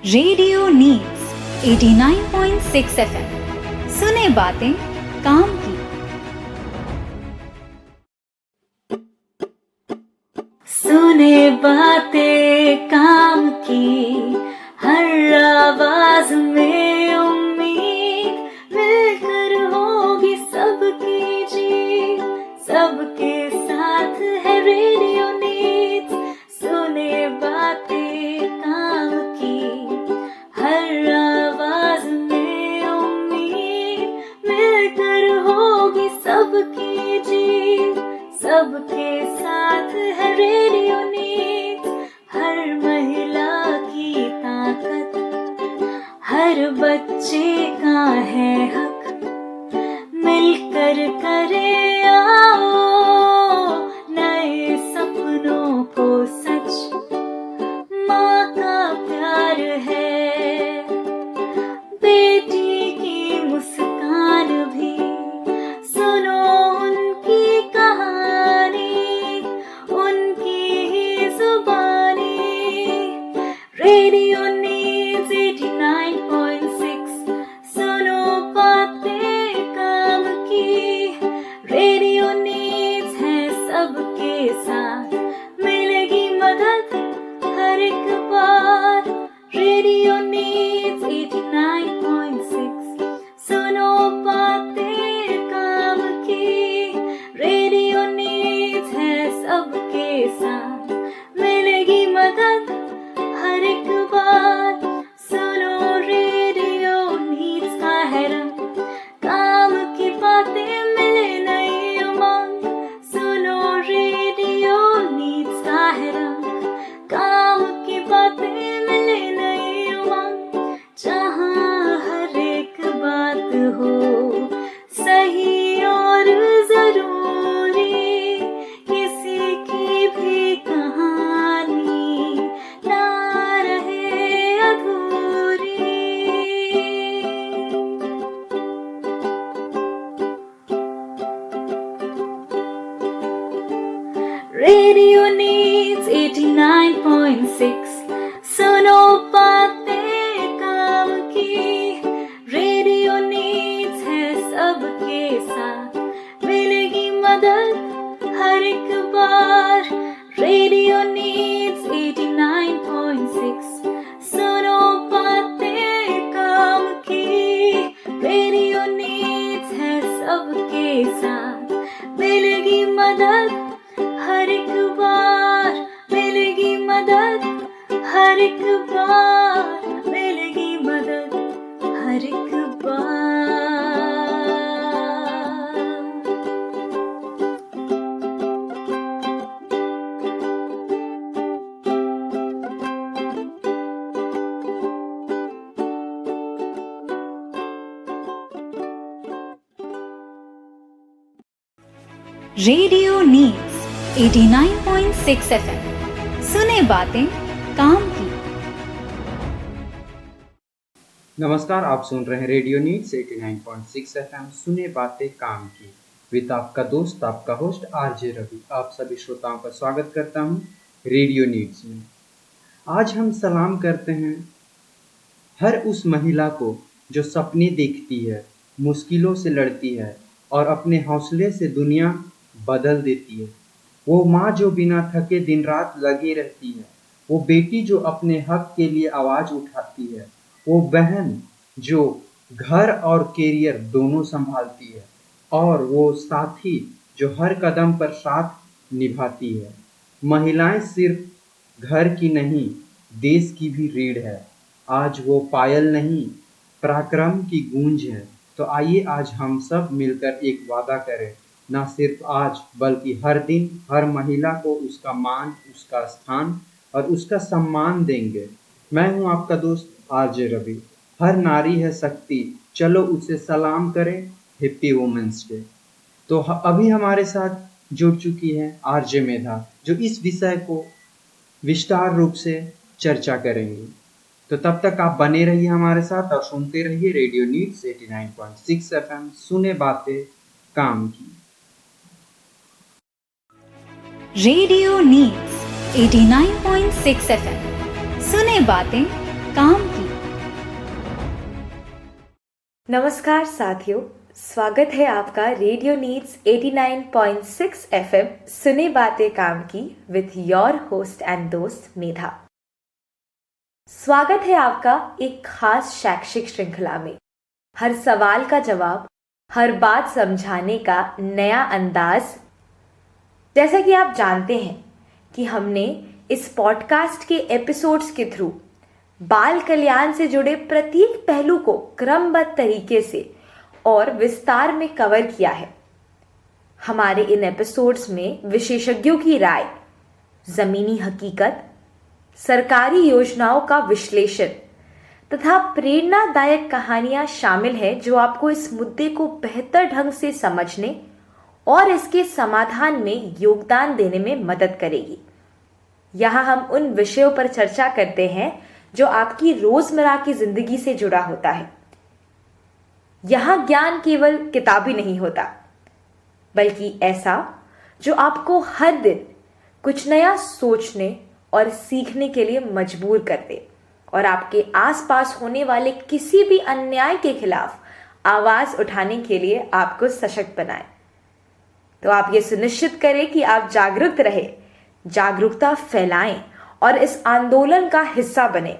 Radio needs 89.6 FM। सुने बातें काम की। सुने बातें काम की, हर आवाज में उम्मीद, मिलकर होगी सबकी जीत, सबके साथ है रेडियो नीड्स। सुने बातें काम की, हर आवाज में उम्मीद, मिलकर होगी सबकी जीत, सबके साथ है रेडियो नीड्स। हर महिला की ताकत, हर बच्चे का है हक, मिलकर करे आओ नए सपनों को सच। माँ का प्यार है, बेटी की मुस्कान भी, सुनो उनकी कहानी, उनकी ही जुबानी। रेडियो नीड्स 89.6, सुनो बातें काम की। रेडियो नीड्स है सबके साथ, मिलेगी मदद हर एक बार। रेडियो नीड्स 89.6, सुनो बातें काम की। रेडियो नीड्स है सबके साथ, मिलेगी मदद हर एक बार। सुनो रेडियो नीड्स का है रंग, काम की बातें मिले नई उमंग। सुनो रेडियो नीड्स का है रंग, काम की बातें मिले नई उमंग। जहाँ हर एक बात हो सही और जरूरी, किसी की भी कहानी ना रहे अधूरी। रेडियो नीड्स 89.6, सुनो बातें काम की। रेडियो नीड्स है सबके साथ, मिलेगी मदद हर एक बार। रेडियो नीड्स 89.6, सुनो बातें काम की। रेडियो नीड्स है सबके साथ, मिलेगी मदद हर एक बार, मिलेगी मदद हर एक बार, मिलेगी मदद हर एक बार। Radio needs 89.6 FM। सुने बातें काम की। नमस्कार, आप सुन रहे हैं रेडियो नीड्स 89.6 FM। सुने बातें काम की, विद आपका दोस्त, आपका होस्ट आरजे रवि। आप सभी श्रोताओं का स्वागत करता हूं रेडियो नीड्स में। आज हम सलाम करते हैं हर उस महिला को जो सपने देखती है, मुश्किलों से लड़ती है और अपने हौसले से दुनिया बदल देती है। वो माँ जो बिना थके दिन रात लगी रहती है, वो बेटी जो अपने हक के लिए आवाज़ उठाती है, वो बहन जो घर और कैरियर दोनों संभालती है, और वो साथी जो हर कदम पर साथ निभाती है। महिलाएं सिर्फ घर की नहीं, देश की भी रीढ़ है। आज वो पायल नहीं, पराक्रम की गूंज है। तो आइए आज हम सब मिलकर एक वादा करें, ना सिर्फ आज बल्कि हर दिन हर महिला को उसका मान, उसका स्थान और उसका सम्मान देंगे। मैं हूं आपका दोस्त आरजे रवि। हर नारी है शक्ति, चलो उसे सलाम करें, हैप्पी वुमेन्स डे। तो अभी हमारे साथ जुड़ चुकी है आरजे मेधा, जो इस विषय को विस्तार रूप से चर्चा करेंगी। तो तब तक आप बने रहिए हमारे साथ और सुनते रहिए रेडियो नीड्स 89.6 FM। सुने बातें काम की। Radio needs 89.6 FM। सुने बातें काम की। नमस्कार साथियों, स्वागत है आपका रेडियो नीड्स 89.6 एफएम सुने बातें काम की विथ योर होस्ट एंड दोस्त मेधा। स्वागत है आपका एक खास शैक्षिक श्रृंखला में। हर सवाल का जवाब, हर बात समझाने का नया अंदाज। जैसा कि आप जानते हैं कि हमने इस पॉडकास्ट के एपिसोड्स के थ्रू बाल कल्याण से जुड़े प्रत्येक पहलू को क्रमबद्ध तरीके से और विस्तार में कवर किया है। हमारे इन एपिसोड्स में विशेषज्ञों की राय, जमीनी हकीकत, सरकारी योजनाओं का विश्लेषण तथा प्रेरणादायक कहानियां शामिल हैं जो आपको इस मुद्दे को बेहतर ढंग से समझने और इसके समाधान में योगदान देने में मदद करेगी। यहाँ हम उन विषयों पर चर्चा करते हैं जो आपकी रोजमर्रा की जिंदगी से जुड़ा होता है। यहाँ ज्ञान केवल किताबी नहीं होता, बल्कि ऐसा जो आपको हर दिन कुछ नया सोचने और सीखने के लिए मजबूर कर दे और आपके आसपास होने वाले किसी भी अन्याय के खिलाफ आवाज उठाने के लिए आपको सशक्त बनाए। तो आप ये सुनिश्चित करें कि आप जागरूक रहे, जागरूकता फैलाएं और इस आंदोलन का हिस्सा बने,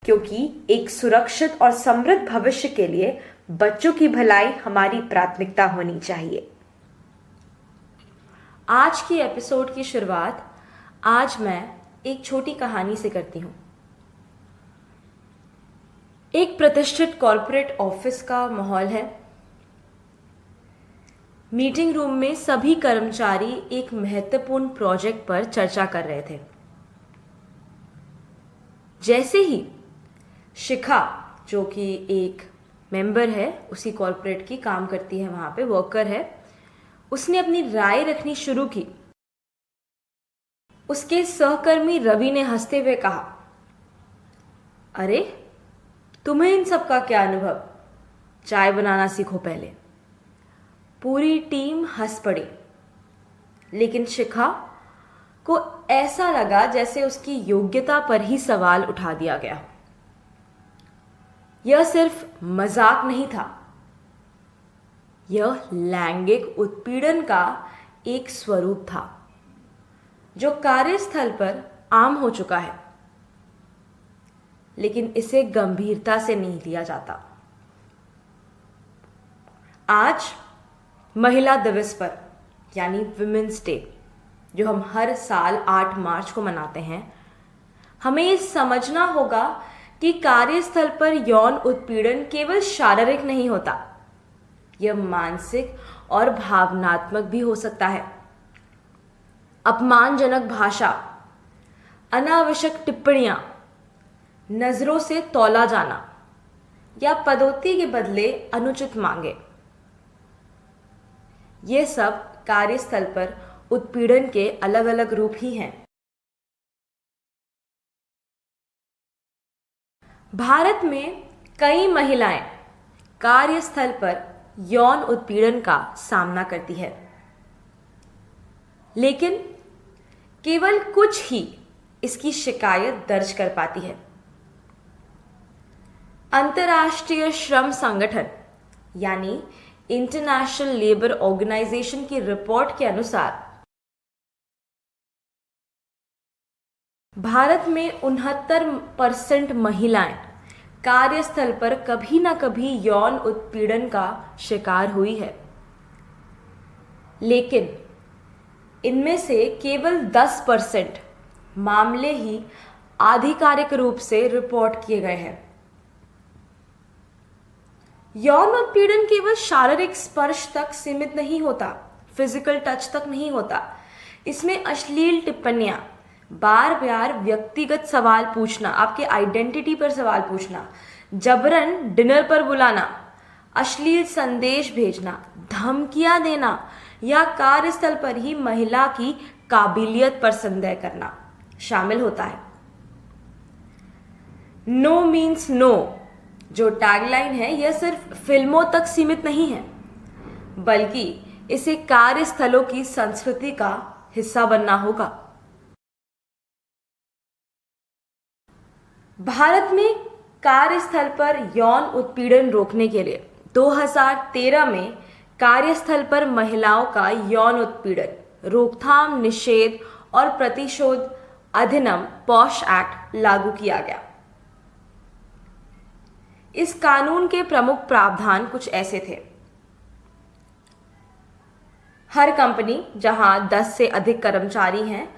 क्योंकि एक सुरक्षित और समृद्ध भविष्य के लिए बच्चों की भलाई हमारी प्राथमिकता होनी चाहिए। आज की एपिसोड की शुरुआत आज मैं एक छोटी कहानी से करती हूं। एक प्रतिष्ठित कॉर्पोरेट ऑफिस का माहौल है। मीटिंग रूम में सभी कर्मचारी एक महत्वपूर्ण प्रोजेक्ट पर चर्चा कर रहे थे। जैसे ही शिखा, जो कि एक मेंबर है, उसी कॉर्पोरेट की काम करती है, वहां पे वर्कर है, उसने अपनी राय रखनी शुरू की, उसके सहकर्मी रवि ने हंसते हुए कहा, अरे तुम्हें इन सब का क्या अनुभव, चाय बनाना सीखो पहले। पूरी टीम हंस पड़ी, लेकिन शिखा को ऐसा लगा जैसे उसकी योग्यता पर ही सवाल उठा दिया गया। यह सिर्फ मजाक नहीं था, यह लैंगिक उत्पीड़न का एक स्वरूप था जो कार्यस्थल पर आम हो चुका है, लेकिन इसे गंभीरता से नहीं लिया जाता। आज महिला दिवस पर, यानी विमेंस डे, जो हम हर साल 8 मार्च को मनाते हैं, हमें ये समझना होगा कि कार्यस्थल पर यौन उत्पीड़न केवल शारीरिक नहीं होता, यह मानसिक और भावनात्मक भी हो सकता है। अपमानजनक भाषा, अनावश्यक टिप्पणियां, नजरों से तौला जाना या पदोन्नति के बदले अनुचित मांगे, ये सब कार्यस्थल पर उत्पीड़न के अलग अलग रूप ही हैं। भारत में कई महिलाएं कार्यस्थल पर यौन उत्पीड़न का सामना करती है, लेकिन केवल कुछ ही इसकी शिकायत दर्ज कर पाती है। अंतर्राष्ट्रीय श्रम संगठन यानी इंटरनेशनल लेबर ऑर्गेनाइजेशन की रिपोर्ट के अनुसार भारत में 69% महिलाएं कार्यस्थल पर कभी ना कभी यौन उत्पीड़न का शिकार हुई है, लेकिन इनमें से केवल 10% मामले ही आधिकारिक रूप से रिपोर्ट किए गए हैं। यौन उत्पीड़न केवल शारीरिक स्पर्श तक सीमित नहीं होता, फिजिकल टच तक नहीं होता। इसमें अश्लील टिप्पणियां, बार बार व्यक्तिगत सवाल पूछना, आपके आइडेंटिटी पर सवाल पूछना, जबरन डिनर पर बुलाना, अश्लील संदेश भेजना, धमकियां देना या कार्यस्थल पर ही महिला की काबिलियत पर संदेह करना शामिल होता है। नो मीन्स नो जो टैगलाइन है, यह सिर्फ फिल्मों तक सीमित नहीं है, बल्कि इसे कार्यस्थलों की संस्कृति का हिस्सा बनना होगा। भारत में कार्यस्थल पर यौन उत्पीड़न रोकने के लिए 2013 में कार्यस्थल पर महिलाओं का यौन उत्पीड़न रोकथाम, निषेध और प्रतिशोध अधिनियम पॉश एक्ट लागू किया गया। इस कानून के प्रमुख प्रावधान कुछ ऐसे थे। हर कंपनी जहां 10 से अधिक कर्मचारी हैं,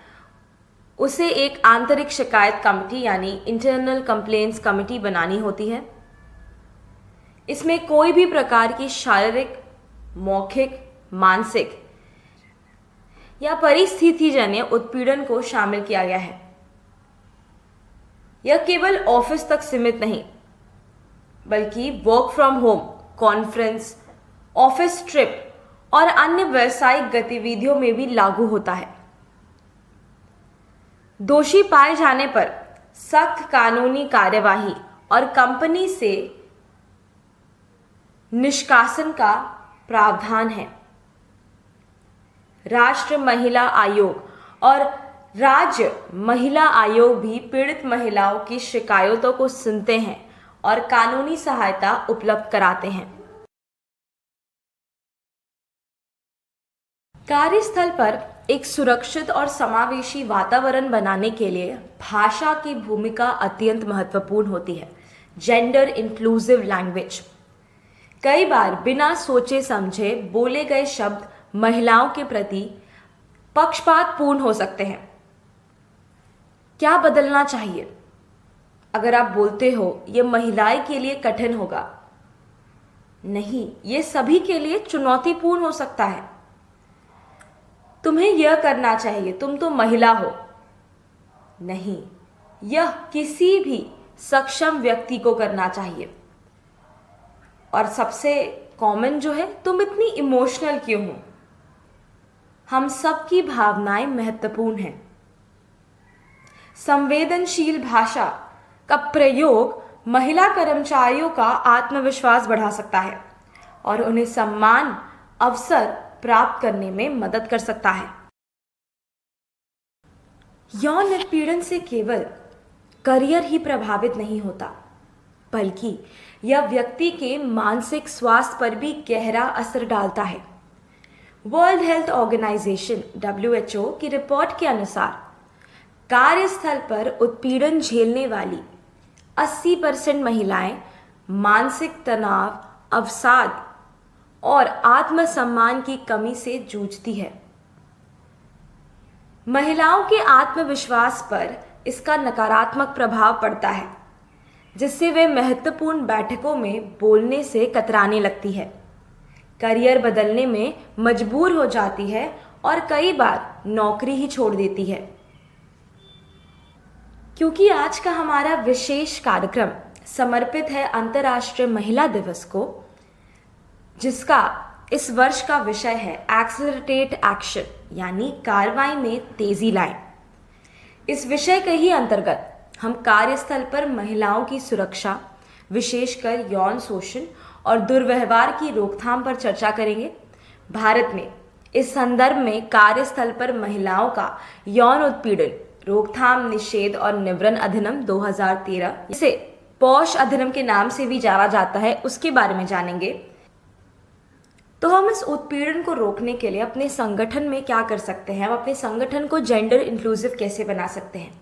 उसे एक आंतरिक शिकायत कमेटी यानी इंटरनल कंप्लेंट्स कमेटी बनानी होती है। इसमें कोई भी प्रकार की शारीरिक, मौखिक, मानसिक या परिस्थितिजन्य उत्पीड़न को शामिल किया गया है। यह केवल ऑफिस तक सीमित नहीं, बल्कि work from home, conference, office trip और अन्य व्यावसायिक गतिविधियों में भी लागू होता है। दोषी पाए जाने पर सख्त कानूनी कार्यवाही और कंपनी से निष्कासन का प्रावधान है। राष्ट्र महिला आयोग और राज्य महिला आयोग भी पीड़ित महिलाओं की शिकायतों को सुनते हैं और कानूनी सहायता उपलब्ध कराते हैं। कार्यस्थल पर एक सुरक्षित और समावेशी वातावरण बनाने के लिए भाषा की भूमिका अत्यंत महत्वपूर्ण होती है। Gender inclusive language. कई बार बिना सोचे समझे बोले गए शब्द महिलाओं के प्रति पक्षपातपूर्ण हो सकते हैं। क्या बदलना चाहिए? अगर आप बोलते हो यह महिलाएं के लिए कठिन होगा, नहीं, यह सभी के लिए चुनौतीपूर्ण हो सकता है। तुम्हें यह करना चाहिए, तुम तो महिला हो, नहीं, यह किसी भी सक्षम व्यक्ति को करना चाहिए। और सबसे कॉमन जो है, तुम इतनी इमोशनल क्यों हो? हम सबकी भावनाएं महत्वपूर्ण हैं। संवेदनशील भाषा का प्रयोग महिला कर्मचारियों का आत्मविश्वास बढ़ा सकता है और उन्हें सम्मान अवसर प्राप्त करने में मदद कर सकता है। यौन उत्पीड़न से केवल करियर ही प्रभावित नहीं होता, बल्कि यह व्यक्ति के मानसिक स्वास्थ्य पर भी गहरा असर डालता है। वर्ल्ड हेल्थ ऑर्गेनाइजेशन WHO की रिपोर्ट के अनुसार कार्यस्थल पर उत्पीड़न झेलने वाली 80% महिलाएं मानसिक तनाव, अवसाद और आत्मसम्मान की कमी से जूझती है। महिलाओं के आत्मविश्वास पर इसका नकारात्मक प्रभाव पड़ता है, जिससे वे महत्वपूर्ण बैठकों में बोलने से कतराने लगती है, करियर बदलने में मजबूर हो जाती है और कई बार नौकरी ही छोड़ देती है। क्योंकि आज का हमारा विशेष कार्यक्रम समर्पित है अंतर्राष्ट्रीय महिला दिवस को, जिसका इस वर्ष का विषय है एक्सेलरेट एक्शन, यानी कार्रवाई में तेजी लाएं। इस विषय के ही अंतर्गत हम कार्यस्थल पर महिलाओं की सुरक्षा, विशेषकर यौन शोषण और दुर्व्यवहार की रोकथाम पर चर्चा करेंगे। भारत में इस संदर्भ में कार्यस्थल पर महिलाओं का यौन उत्पीड़न रोकथाम, निषेध और निवारण अधिनियम 2013, इसे पॉश अधिनियम के नाम से भी जाना जाता है, उसके बारे में जानेंगे। तो हम इस उत्पीड़न को रोकने के लिए अपने संगठन में क्या कर सकते हैं? हम अपने संगठन को जेंडर इंक्लूसिव कैसे बना सकते हैं?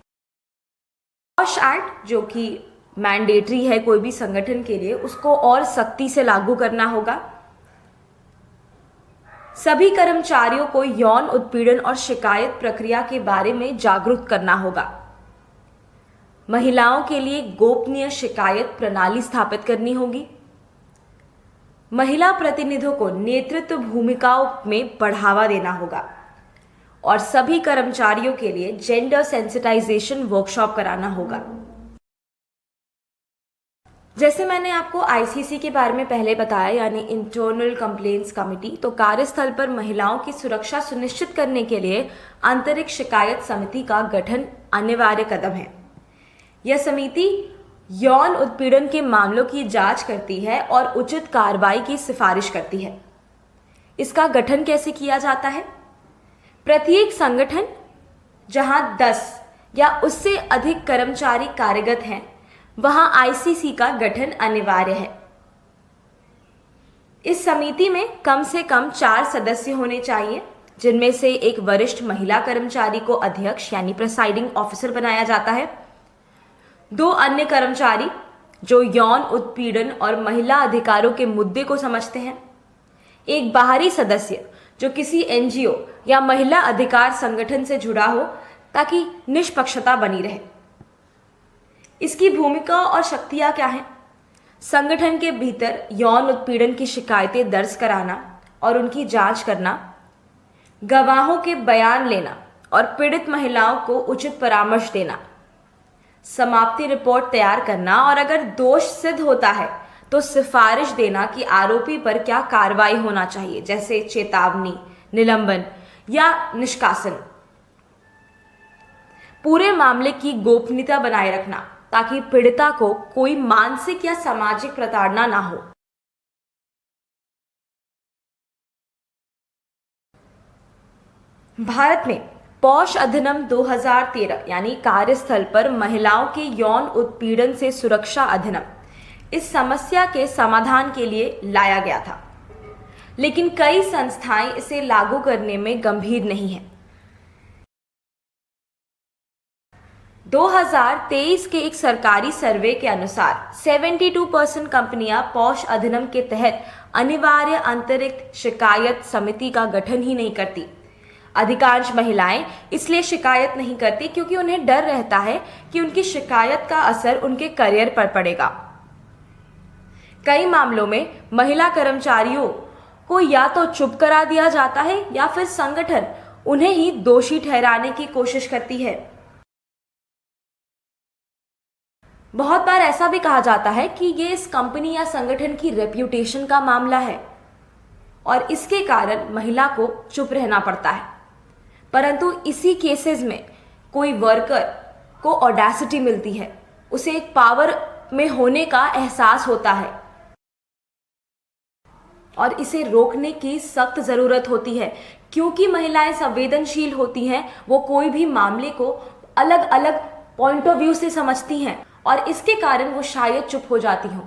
पॉश एक्ट, जो कि मैंडेटरी है कोई भी संगठन के लिए, उसको और सख्ती से लागू करना होगा। सभी कर्मचारियों को यौन उत्पीड़न और शिकायत प्रक्रिया के बारे में जागरूक करना होगा। महिलाओं के लिए गोपनीय शिकायत प्रणाली स्थापित करनी होगी। महिला प्रतिनिधियों को नेतृत्व भूमिकाओं में बढ़ावा देना होगा और सभी कर्मचारियों के लिए जेंडर सेंसिटाइजेशन वर्कशॉप कराना होगा। जैसे मैंने आपको ICC के बारे में पहले बताया, यानी इंटरनल कंप्लेंट्स कमेटी, तो कार्यस्थल पर महिलाओं की सुरक्षा सुनिश्चित करने के लिए आंतरिक शिकायत समिति का गठन अनिवार्य कदम है। यह समिति यौन उत्पीड़न के मामलों की जांच करती है और उचित कार्रवाई की सिफारिश करती है। इसका गठन कैसे किया जाता है? प्रत्येक संगठन जहां 10 या उससे अधिक कर्मचारी कार्यरत हैं, वहां आईसीसी का गठन अनिवार्य है। इस समिति में कम से कम 4 सदस्य होने चाहिए, जिनमें से एक वरिष्ठ महिला कर्मचारी को अध्यक्ष यानी प्रिसाइडिंग ऑफिसर बनाया जाता है, 2 अन्य कर्मचारी जो यौन उत्पीड़न और महिला अधिकारों के मुद्दे को समझते हैं, एक बाहरी सदस्य जो किसी एनजीओ या महिला अधिकार संगठन से जुड़ा हो ताकि निष्पक्षता बनी रहे। इसकी भूमिका और शक्तियां क्या हैं? संगठन के भीतर यौन उत्पीड़न की शिकायतें दर्ज कराना और उनकी जांच करना, गवाहों के बयान लेना और पीड़ित महिलाओं को उचित परामर्श देना, समाप्ति रिपोर्ट तैयार करना और अगर दोष सिद्ध होता है तो सिफारिश देना कि आरोपी पर क्या कार्रवाई होना चाहिए, जैसे चेतावनी, निलंबन या निष्कासन। पूरे मामले की गोपनीयता बनाए रखना ताकि पीड़िता को कोई मानसिक या सामाजिक प्रताड़ना ना हो। भारत में पौष अधिनियम 2013 यानी कार्यस्थल पर महिलाओं के यौन उत्पीड़न से सुरक्षा अधिनियम इस समस्या के समाधान के लिए लाया गया था, लेकिन कई संस्थाएं इसे लागू करने में गंभीर नहीं हैं। 2023 के एक सरकारी सर्वे के अनुसार 72% कंपनियां पौष अधिनियम के तहत अनिवार्य अतिरिक्त शिकायत समिति का गठन ही नहीं करती। अधिकांश महिलाएं इसलिए शिकायत नहीं करती क्योंकि उन्हें डर रहता है कि उनकी शिकायत का असर उनके करियर पर पड़ेगा। कई मामलों में महिला कर्मचारियों को या तो चुप करा दिया जाता है या फिर संगठन उन्हें ही दोषी ठहराने की कोशिश करती है। बहुत बार ऐसा भी कहा जाता है कि ये इस कंपनी या संगठन की रेप्यूटेशन का मामला है और इसके कारण महिला को चुप रहना पड़ता है। परंतु इसी केसेस में कोई वर्कर को ऑडेसिटी मिलती है, उसे एक पावर में होने का एहसास होता है और इसे रोकने की सख्त जरूरत होती है। क्योंकि महिलाएं संवेदनशील होती हैं, वो कोई भी मामले को अलग अलग पॉइंट ऑफ व्यू से समझती हैं और इसके कारण वो शायद चुप हो जाती हों।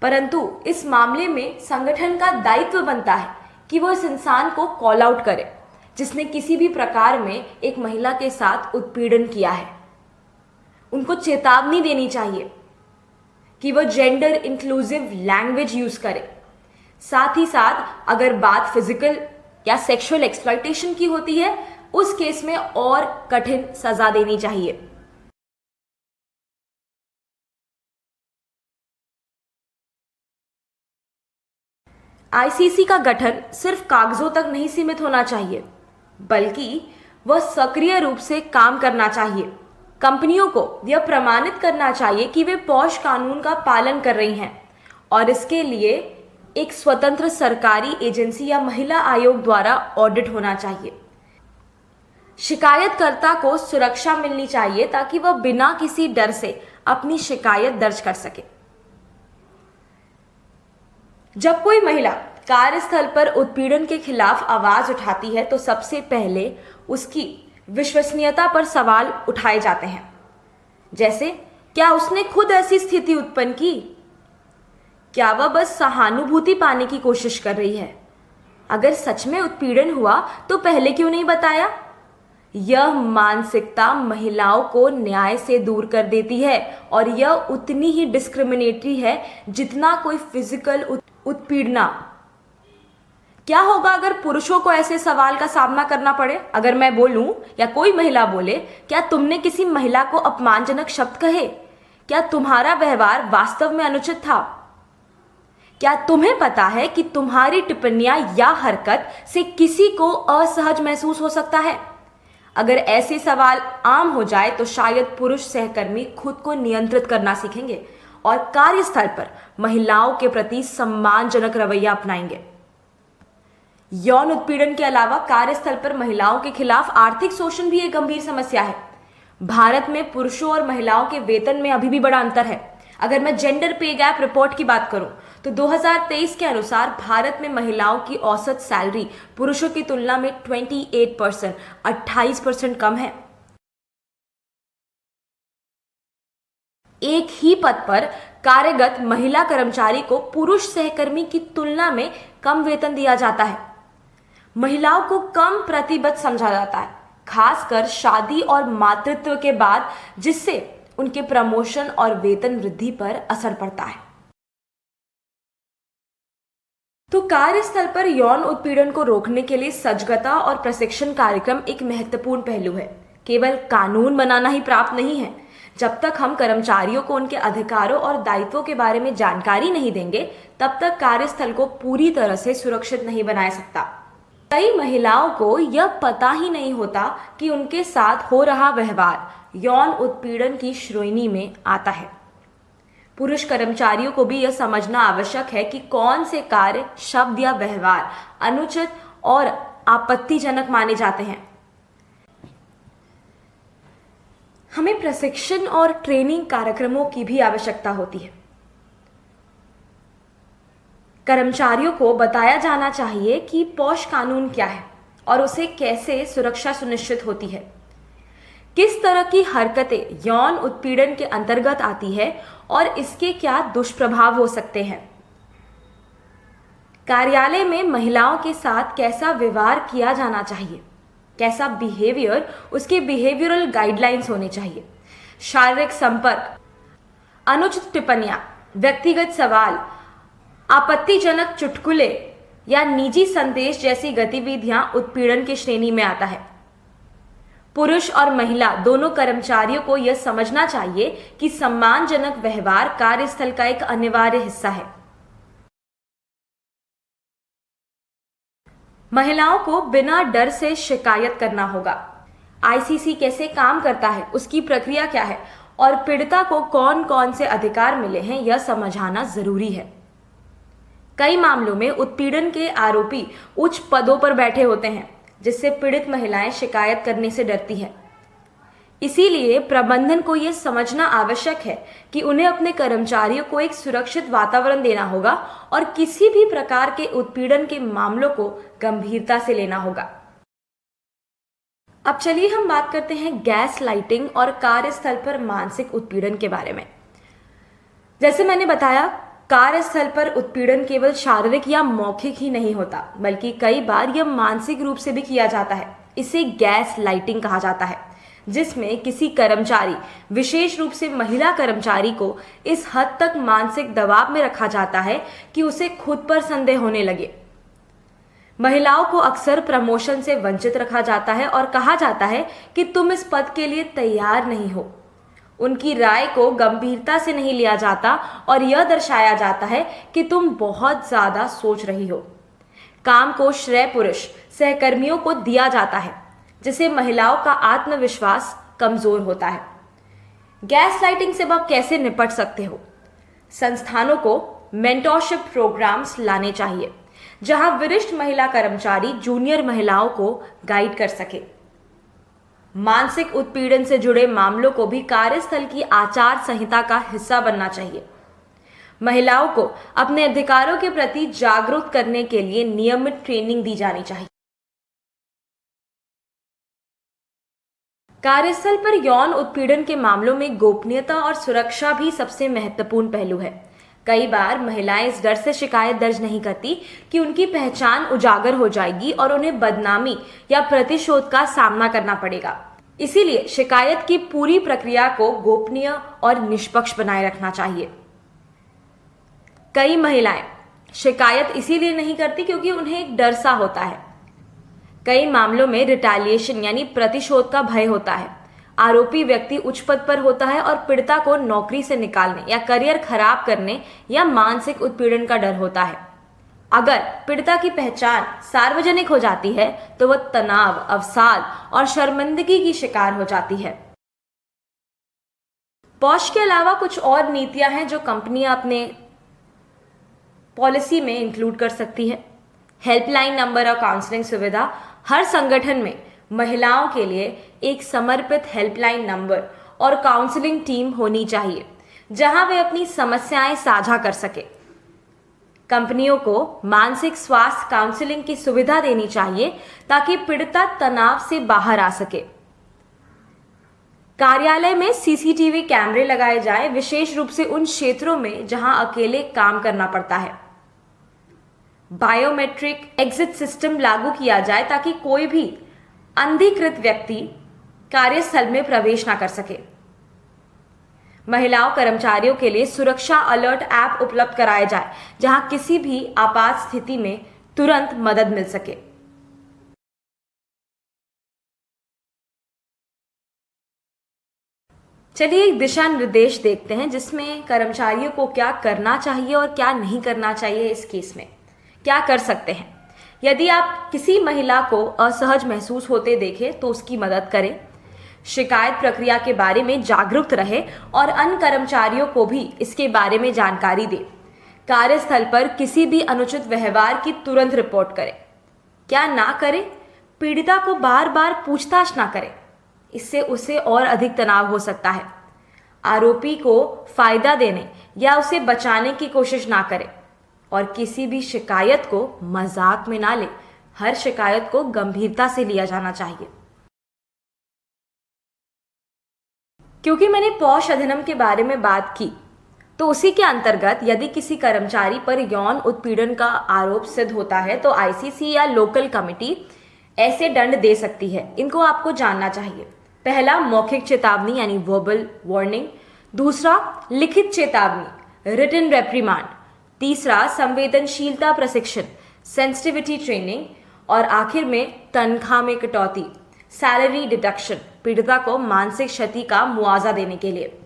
परंतु इस मामले में संगठन का दायित्व बनता है कि वो इस इंसान को कॉल आउट करे जिसने किसी भी प्रकार में एक महिला के साथ उत्पीड़न किया है। उनको चेतावनी देनी चाहिए कि वो जेंडर इंक्लूसिव लैंग्वेज यूज करे। साथ ही साथ अगर बात फिजिकल या सेक्सुअल एक्सप्लॉयटेशन की होती है, उस केस में और कठिन सजा देनी चाहिए। आईसीसी का गठन सिर्फ कागजों तक नहीं सीमित होना चाहिए, बल्कि वह सक्रिय रूप से काम करना चाहिए। कंपनियों को यह प्रमाणित करना चाहिए कि वे पौष कानून का पालन कर रही हैं और इसके लिए एक स्वतंत्र सरकारी एजेंसी या महिला आयोग द्वारा ऑडिट होना चाहिए। शिकायतकर्ता को सुरक्षा मिलनी चाहिए ताकि वह बिना किसी डर से अपनी शिकायत दर्ज कर सके। जब कोई महिला कार्यस्थल पर उत्पीड़न के खिलाफ आवाज उठाती है तो सबसे पहले उसकी विश्वसनीयता पर सवाल उठाए जाते हैं, जैसे क्या उसने खुद ऐसी स्थिति उत्पन्न की, क्या वह बस सहानुभूति पाने की कोशिश कर रही है, अगर सच में उत्पीड़न हुआ तो पहले क्यों नहीं बताया। यह मानसिकता महिलाओं को न्याय से दूर कर देती है और यह उतनी ही डिस्क्रिमिनेटरी है जितना कोई फिजिकल उत्पीड़ना। क्या होगा अगर पुरुषों को ऐसे सवाल का सामना करना पड़े? अगर मैं बोलूं या कोई महिला बोले, क्या तुमने किसी महिला को अपमानजनक शब्द कहे? क्या तुम्हारा व्यवहार वास्तव में अनुचित था? क्या तुम्हें पता है कि तुम्हारी टिप्पणियां या हरकत से किसी को असहज महसूस हो सकता है? अगर ऐसे सवाल आम हो जाए तो शायद पुरुष सहकर्मी खुद को नियंत्रित करना सीखेंगे और कार्यस्थल पर महिलाओं के प्रति सम्मानजनक रवैया अपनाएंगे। यौन उत्पीड़न के अलावा कार्यस्थल पर महिलाओं के खिलाफ आर्थिक शोषण भी एक गंभीर समस्या है। भारत में पुरुषों और महिलाओं के वेतन में अभी भी बड़ा अंतर है। अगर मैं जेंडर पे गैप रिपोर्ट की बात करूं तो 2023 के अनुसार भारत में महिलाओं की औसत सैलरी पुरुषों की तुलना में 28% कम है। एक ही पद पर कार्यरत महिला कर्मचारी को पुरुष सहकर्मी की तुलना में कम वेतन दिया जाता है। महिलाओं को कम प्रतिबद्ध समझा जाता है, खासकर शादी और मातृत्व के बाद, जिससे उनके प्रमोशन और वेतन वृद्धि पर असर पड़ता है। तो कार्यस्थल पर यौन उत्पीड़न को रोकने के लिए सजगता और प्रशिक्षण कार्यक्रम एक महत्वपूर्ण पहलू है। केवल कानून बनाना ही पर्याप्त नहीं है। जब तक हम कर्मचारियों को उनके अधिकारों और दायित्वों के बारे में जानकारी नहीं देंगे, तब तक कार्यस्थल को पूरी तरह से सुरक्षित नहीं बना सकता। कई महिलाओं को यह पता ही नहीं होता कि उनके साथ हो रहा व्यवहार यौन उत्पीड़न की श्रेणी में आता है। पुरुष कर्मचारियों को भी यह समझना आवश्यक है कि कौन से कार्य, शब्द या व्यवहार अनुचित और आपत्तिजनक माने जाते हैं। हमें प्रशिक्षण और ट्रेनिंग कार्यक्रमों की भी आवश्यकता होती है। कर्मचारियों को बताया जाना चाहिए कि पॉश कानून क्या है और उसे कैसे सुरक्षा सुनिश्चित होती है, किस तरह की हरकतें यौन उत्पीड़न के अंतर्गत आती है और इसके क्या दुष्प्रभाव हो सकते हैं। कार्यालय में महिलाओं के साथ कैसा व्यवहार किया जाना चाहिए, कैसा बिहेवियर, उसके बिहेवियरल गाइडलाइंस होने चाहिए। शारीरिक संपर्क, अनुचित टिप्पणियां, व्यक्तिगत सवाल, आपत्तिजनक चुटकुले या निजी संदेश जैसी गतिविधियां उत्पीड़न की श्रेणी में आता है। पुरुष और महिला दोनों कर्मचारियों को यह समझना चाहिए कि सम्मानजनक व्यवहार कार्यस्थल का एक अनिवार्य हिस्सा है। महिलाओं को बिना डर से शिकायत करना होगा। आईसीसी कैसे काम करता है, उसकी प्रक्रिया क्या है और पीड़िता को कौन कौन से अधिकार मिले हैं, यह समझाना जरूरी है। कई मामलों में उत्पीड़न के आरोपी उच्च पदों पर बैठे होते हैं, जिससे पीड़ित महिलाएं शिकायत करने से डरती हैं। इसीलिए प्रबंधन को यह समझना आवश्यक है कि उन्हें अपने कर्मचारियों को एक सुरक्षित वातावरण देना होगा और किसी भी प्रकार के उत्पीड़न के मामलों को गंभीरता से लेना होगा। अब चलिए हम बात करते हैं गैस लाइटिंग और कार्यस्थल पर मानसिक उत्पीड़न के बारे में। जैसे मैंने बताया, कार्यस्थल पर उत्पीड़न केवल शारीरिक या मौखिक ही नहीं होता, बल्कि कई बार यह मानसिक रूप से भी किया जाता है। इसे गैस लाइटिंग कहा जाता है, जिसमें किसी कर्मचारी, विशेष रूप से महिला कर्मचारी को इस हद तक मानसिक दबाव में रखा जाता है कि उसे खुद पर संदेह होने लगे। महिलाओं को अक्सर प्रमोशन से वंचित रखा जाता है और कहा जाता है कि तुम इस पद के लिए तैयार नहीं हो। उनकी राय को गंभीरता से नहीं लिया जाता और यह दर्शाया जाता है कि तुम बहुत ज्यादा सोच रही हो। काम को श्रेय पुरुष सहकर्मियों को दिया जाता है, जिससे महिलाओं का आत्मविश्वास कमजोर होता है। गैस लाइटिंग से आप कैसे निपट सकते हो? संस्थानों को मेंटरशिप प्रोग्राम्स लाने चाहिए, जहां वरिष्ठ महिला कर्मचारी जूनियर महिलाओं को गाइड कर सके। मानसिक उत्पीड़न से जुड़े मामलों को भी कार्यस्थल की आचार संहिता का हिस्सा बनना चाहिए। महिलाओं को अपने अधिकारों के प्रति जागरूक करने के लिए नियमित ट्रेनिंग दी जानी चाहिए। कार्यस्थल पर यौन उत्पीड़न के मामलों में गोपनीयता और सुरक्षा भी सबसे महत्वपूर्ण पहलू है। कई बार महिलाएं इस डर से शिकायत दर्ज नहीं करती कि उनकी पहचान उजागर हो जाएगी और उन्हें बदनामी या प्रतिशोध का सामना करना पड़ेगा। इसीलिए शिकायत की पूरी प्रक्रिया को गोपनीय और निष्पक्ष बनाए रखना चाहिए। कई महिलाएं शिकायत इसीलिए नहीं करती क्योंकि उन्हें एक डर सा होता है। कई मामलों में रिटेलिएशन यानी प्रतिशोध का भय होता है। आरोपी व्यक्ति उच्च पद पर होता है और पीड़िता को नौकरी से निकालने या करियर खराब करने या मानसिक उत्पीड़न का डर होता है। अगर पीड़िता की पहचान सार्वजनिक हो जाती है तो वह तनाव, अवसाद और शर्मिंदगी की शिकार हो जाती है। पॉश के अलावा कुछ और नीतियां हैं जो कंपनियां अपने पॉलिसी में इंक्लूड कर सकती है। हेल्पलाइन नंबर और काउंसलिंग सुविधा। हर संगठन में महिलाओं के लिए एक समर्पित हेल्पलाइन नंबर और काउंसलिंग टीम होनी चाहिए, जहां वे अपनी समस्याएं साझा कर सके। कंपनियों को मानसिक स्वास्थ्य काउंसलिंग की सुविधा देनी चाहिए ताकि पीड़िता तनाव से बाहर आ सके। कार्यालय में सीसीटीवी कैमरे लगाए जाएं, विशेष रूप से उन क्षेत्रों में जहां अकेले काम करना पड़ता है। बायोमेट्रिक एग्जिट सिस्टम लागू किया जाए ताकि कोई भी अनधिकृत व्यक्ति कार्यस्थल में प्रवेश ना कर सके। महिलाओं कर्मचारियों के लिए सुरक्षा अलर्ट ऐप उपलब्ध कराया जाए, जहां किसी भी आपात स्थिति में तुरंत मदद मिल सके। चलिए एक दिशा निर्देश देखते हैं जिसमें कर्मचारियों को क्या करना चाहिए और क्या नहीं करना चाहिए। इस केस में क्या कर सकते हैं? यदि आप किसी महिला को असहज महसूस होते देखें तो उसकी मदद करें, शिकायत प्रक्रिया के बारे में जागरूक रहे और अन्य कर्मचारियों को भी इसके बारे में जानकारी दें। कार्यस्थल पर किसी भी अनुचित व्यवहार की तुरंत रिपोर्ट करें। क्या ना करें? पीड़िता को बार बार पूछताछ ना करें, इससे उसे और अधिक तनाव हो सकता है। आरोपी को फायदा देने या उसे बचाने की कोशिश ना करें और किसी भी शिकायत को मजाक में ना ले। हर शिकायत को गंभीरता से लिया जाना चाहिए। क्योंकि मैंने पॉश अधिनियम के बारे में बात की, तो उसी के अंतर्गत यदि किसी कर्मचारी पर यौन उत्पीड़न का आरोप सिद्ध होता है तो आईसीसी या लोकल कमिटी ऐसे दंड दे सकती है। इनको आपको जानना चाहिए। पहला, मौखिक चेतावनी यानी वर्बल वार्निंग। दूसरा, लिखित चेतावनी रिटन रेप्रिमांड। तीसरा, संवेदनशीलता प्रशिक्षण सेंसिटिविटी ट्रेनिंग। और आखिर में तनख्वाह में कटौती सैलरी डिडक्शन, पीड़िता को मानसिक क्षति का मुआवजा देने के लिए।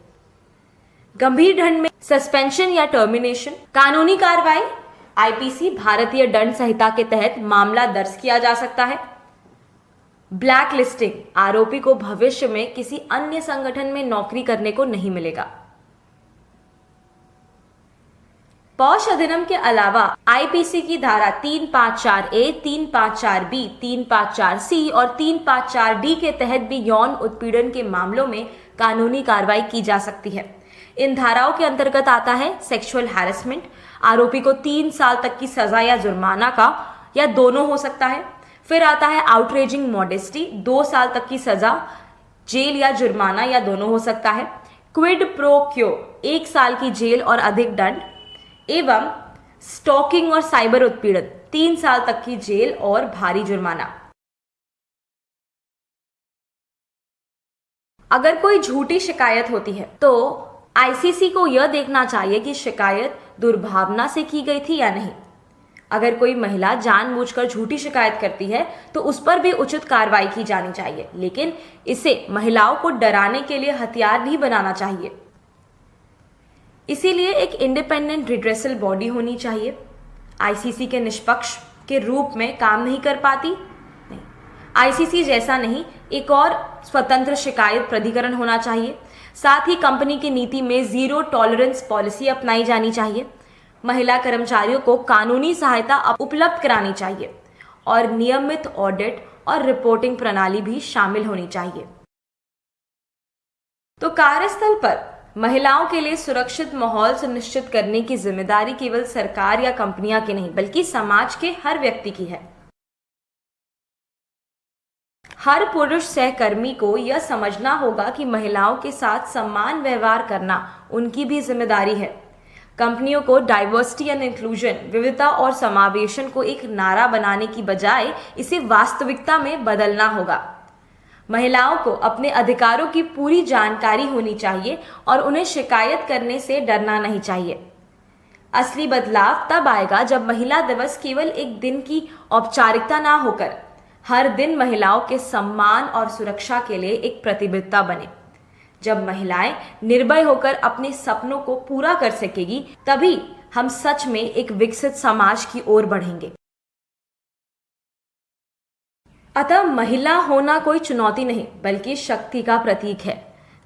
गंभीर दंड में सस्पेंशन या टर्मिनेशन। कानूनी कार्रवाई, आईपीसी भारतीय दंड संहिता के तहत मामला दर्ज किया जा सकता है। ब्लैक लिस्टिंग, आरोपी को भविष्य में किसी अन्य संगठन में नौकरी करने को नहीं मिलेगा। पॉश अधिनियम के अलावा आईपीसी की धारा 354A, 354B, 354C और 354D के तहत भी यौन उत्पीड़न के मामलों में कानूनी कार्रवाई की जा सकती है। इन धाराओं के अंतर्गत आता है सेक्सुअल हैरेसमेंट, आरोपी को 3 साल तक की सजा या जुर्माना का या दोनों हो सकता है। फिर आता है आउटरेजिंग मॉडेस्टी, 2 साल तक की सजा, जेल या जुर्माना या दोनों हो सकता है। क्विड प्रो क्यो, 1 साल की जेल और अधिक दंड। एवं स्टॉकिंग और साइबर उत्पीड़न, 3 साल तक की जेल और भारी जुर्माना। अगर कोई झूठी शिकायत होती है तो आईसीसी को यह देखना चाहिए कि शिकायत दुर्भावना से की गई थी या नहीं। अगर कोई महिला जानबूझकर झूठी शिकायत करती है तो उस पर भी उचित कार्रवाई की जानी चाहिए, लेकिन इसे महिलाओं को डराने के लिए हथियार नहीं बनाना चाहिए। इसीलिए एक इंडिपेंडेंट रिड्रेसल बॉडी होनी चाहिए। आईसीसी के निष्पक्ष के रूप में काम नहीं कर पाती? नहीं, आईसीसी जैसा नहीं, एक और स्वतंत्र शिकायत प्राधिकरण होना चाहिए। साथ ही कंपनी की नीति में जीरो टॉलरेंस पॉलिसी अपनाई जानी चाहिए। महिला कर्मचारियों को कानूनी सहायता उपलब्ध करानी चाहिए और नियमित ऑडिट और रिपोर्टिंग प्रणाली भी शामिल होनी चाहिए। तो कार्यस्थल पर महिलाओं के लिए सुरक्षित माहौल सुनिश्चित करने की जिम्मेदारी केवल सरकार या कंपनियां की नहीं, बल्कि समाज के हर व्यक्ति की है। हर पुरुष सहकर्मी को यह समझना होगा कि महिलाओं के साथ समान व्यवहार करना उनकी भी जिम्मेदारी है। कंपनियों को डाइवर्सिटी एंड इंक्लूजन, विविधता और समावेशन को एक नारा बनाने की बजाय इसे वास्तविकता में बदलना होगा। महिलाओं को अपने अधिकारों की पूरी जानकारी होनी चाहिए और उन्हें शिकायत करने से डरना नहीं चाहिए। असली बदलाव तब आएगा जब महिला दिवस केवल एक दिन की औपचारिकता ना होकर हर दिन महिलाओं के सम्मान और सुरक्षा के लिए एक प्रतिबद्धता बने। जब महिलाएं निर्भय होकर अपने सपनों को पूरा कर सकेगी, तभी हम सच में एक विकसित समाज की ओर बढ़ेंगे। अतः महिला होना कोई चुनौती नहीं, बल्कि शक्ति का प्रतीक है।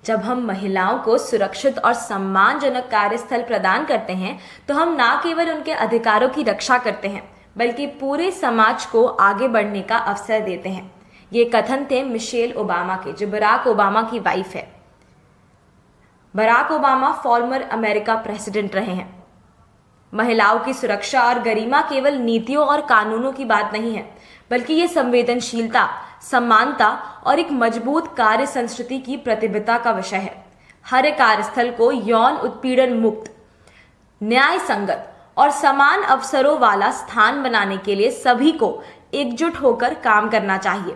जब हम महिलाओं को सुरक्षित और सम्मानजनक कार्यस्थल प्रदान करते हैं तो हम न केवल उनके अधिकारों की रक्षा करते हैं, बल्कि पूरे समाज को आगे बढ़ने का अवसर देते हैं। ये कथन थे मिशेल ओबामा के, जो बराक ओबामा की वाइफ है। Barack Obama former America president रहे हैं। महिलाओं की सुरक्षा और गरिमा केवल नीतियों और कानूनों की बात नहीं है, बल्कि ये संवेदनशीलता, समानता और एक मजबूत कार्य संस्कृति की प्रतिबद्धता का विषय है। हर कार्यस्थल को यौन उत्पीड़न मुक्त, न्याय संगत और समान अवसरों वाला स्थान बनाने के लिए सभी को एकजुट होकर काम करना चाहिए।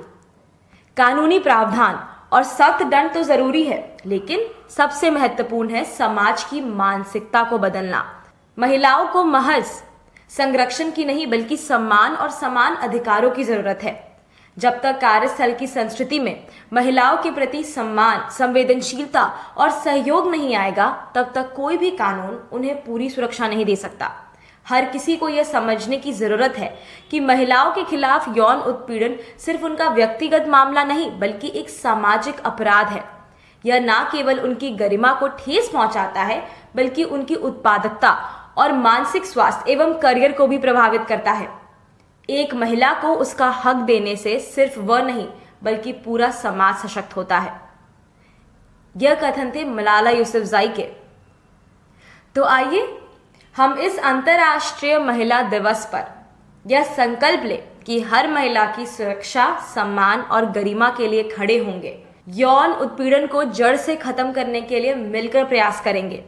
कानूनी प्रावधान और सख्त दंड तो जरूरी है, लेकिन सबसे महत्वपूर्ण है समाज की मानसिकता को बदलना। महिलाओं को महज संरक्षण की नहीं बल्कि सम्मान और समान अधिकारों की जरूरत है। जब तक कार्यस्थल की संस्कृति में महिलाओं के प्रति सम्मान, संवेदनशीलता और सहयोग नहीं आएगा, तब तक कोई भी कानून उन्हें पूरी सुरक्षा नहीं दे सकता। हर किसी को यह समझने की जरूरत है कि महिलाओं के खिलाफ यौन उत्पीड़न सिर्फ उनका व्यक्तिगत मामला नहीं बल्कि एक सामाजिक अपराध है। यह न केवल उनकी गरिमा को ठेस पहुंचाता है बल्कि उनकी उत्पादकता और मानसिक स्वास्थ्य एवं करियर को भी प्रभावित करता है। एक महिला को उसका हक देने से सिर्फ वह नहीं बल्कि पूरा समाज सशक्त होता है। यह कथन थे मलाला यूसुफजई के। तो आइए हम इस अंतर्राष्ट्रीय महिला दिवस पर यह संकल्प लें कि हर महिला की सुरक्षा, सम्मान और गरिमा के लिए खड़े होंगे। यौन उत्पीड़न को जड़ से खत्म करने के लिए मिलकर प्रयास करेंगे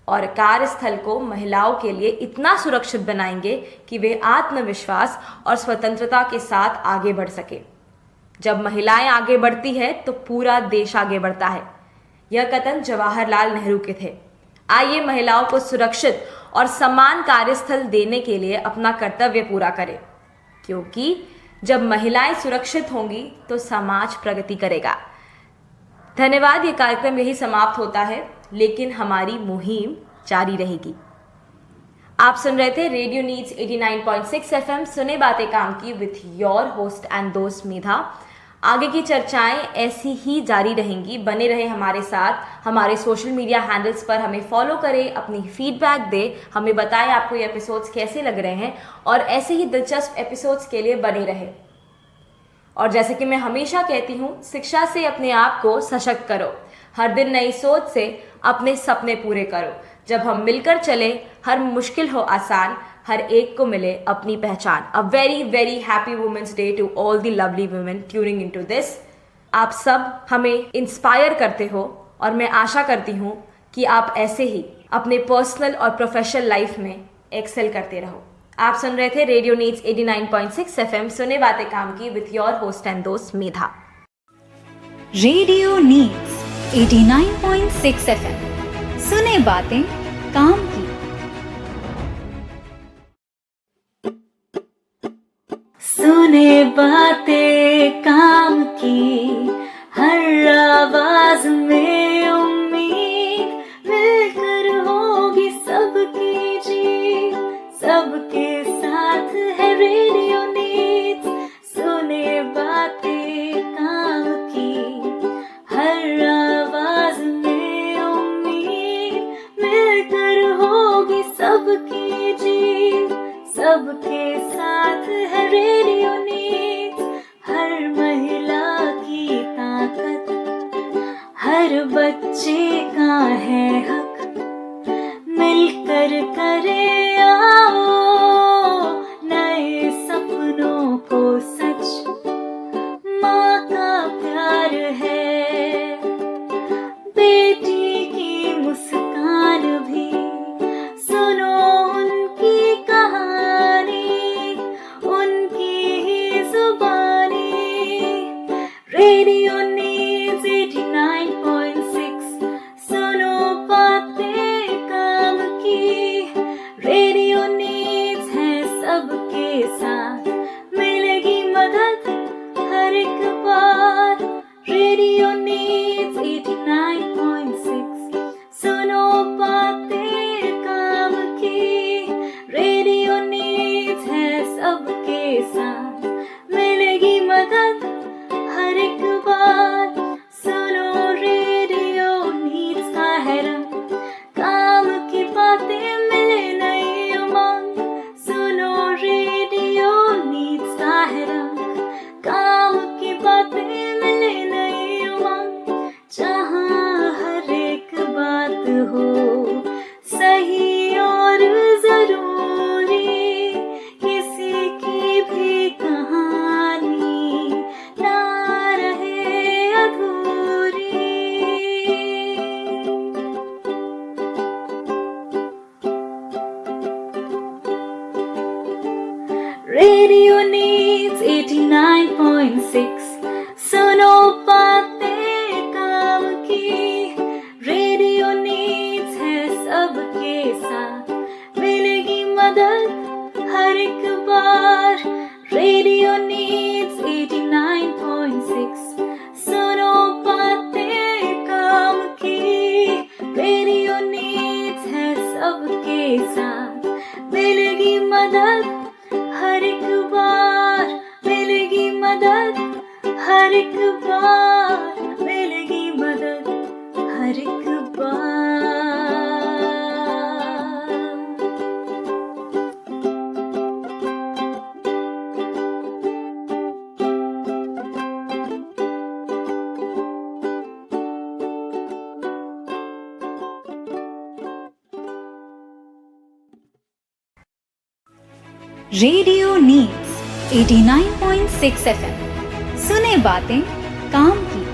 और कार्यस्थल को महिलाओं के लिए इतना सुरक्षित बनाएंगे कि वे आत्मविश्वास और स्वतंत्रता के साथ आगे बढ़ सके। जब महिलाएं आगे बढ़ती है तो पूरा देश आगे बढ़ता है। यह कथन जवाहरलाल नेहरू के थे। आइए महिलाओं को सुरक्षित और समान कार्यस्थल देने के लिए अपना कर्तव्य पूरा करें, क्योंकि जब महिलाएं सुरक्षित होंगी तो समाज प्रगति करेगा। धन्यवाद। ये कार्यक्रम यही समाप्त होता है, लेकिन हमारी मुहिम जारी रहेगी। आप सुन रहे थे रेडियो नीड्स 89.6 FM सुने बातें काम की विथ योर होस्ट एंड दोस्त मेधा। आगे की चर्चाएं ऐसी ही जारी रहेंगी। बने रहे हमारे साथ। हमारे सोशल मीडिया हैंडल्स पर हमें फॉलो करें, अपनी फीडबैक दें, हमें बताएं आपको ये एपिसोड्स कैसे लग रहे हैं और ऐसे ही दिलचस्प एपिसोड्स के लिए बने रहे। और जैसे कि मैं हमेशा कहती हूँ, शिक्षा से अपने आप को सशक्त करो। हर दिन नई सोच से अपने सपने पूरे करो। जब हम मिलकर चले, हर मुश्किल हो आसान, हर एक को मिले अपनी पहचान। A very very happy women's day to all the lovely women tuning into this. आप सब हमें इंस्पायर करते हो और मैं आशा करती हूँ कि आप ऐसे ही अपने पर्सनल और प्रोफेशनल लाइफ में एक्सेल करते रहो। आप सुन रहे थे रेडियो नीड्स 89.6 FM सुने बातें काम की विथ योर होस्ट एंड दोस्त मेधा। रेडियो नीड्स 89.6 FM सुने बातें काम की। सुने बातें काम की, हर आवाज में उम्मीद, मिलकर होगी सबकी जीत, सबके साथ है रेडियो नीड्स। सुने बातें काम की, हर आवाज में उम्मीद, मिलकर होगी सबकी जीत, सबके साथ है रेडियो नीड्स। हर महिला की ताकत, हर बच्चे का है हक, मिलकर करे आओ नए सपनों को सच। माँ का प्यार है, बेटी की मुस्कान भी, सुनो उनकी कहानी, उनकी ही जुबानी। रेडियो नीड्स 89.6 सुनो बातें काम की। रेडियो नीड्स है सबके साथ, मिलेगी मदद हर एक बार। रेडियो नीड्स 89.6 सुनो बातें काम की। रेडियो नीड्स है सबके साथ, मिलेगी मदद हर एक बार। सुनो रेडियो नीड्स का है रंग, काम की बातें मिले नई उमंग। सुनो रेडियो नीड्स का है रंग, काम की बातें मिले नई उमंग। जहाँ हर एक बात हो सही और जरूरी, किसी की भी कहानी सुनो बातें काम की। रेडियो नीड्स है सबके साथ, मिलेगी मदद हर एक बार। रेडियो नीड्स 89.6 सुनो बातें काम की। रेडियो नीड्स है सबके साथ, मिलेगी मदद हर एक बार। मिलेगी मदद हर एक बार। मिलेगी मदद हर एक बार। रेडियो नीड्स 89.6 FM सुने बातें काम की।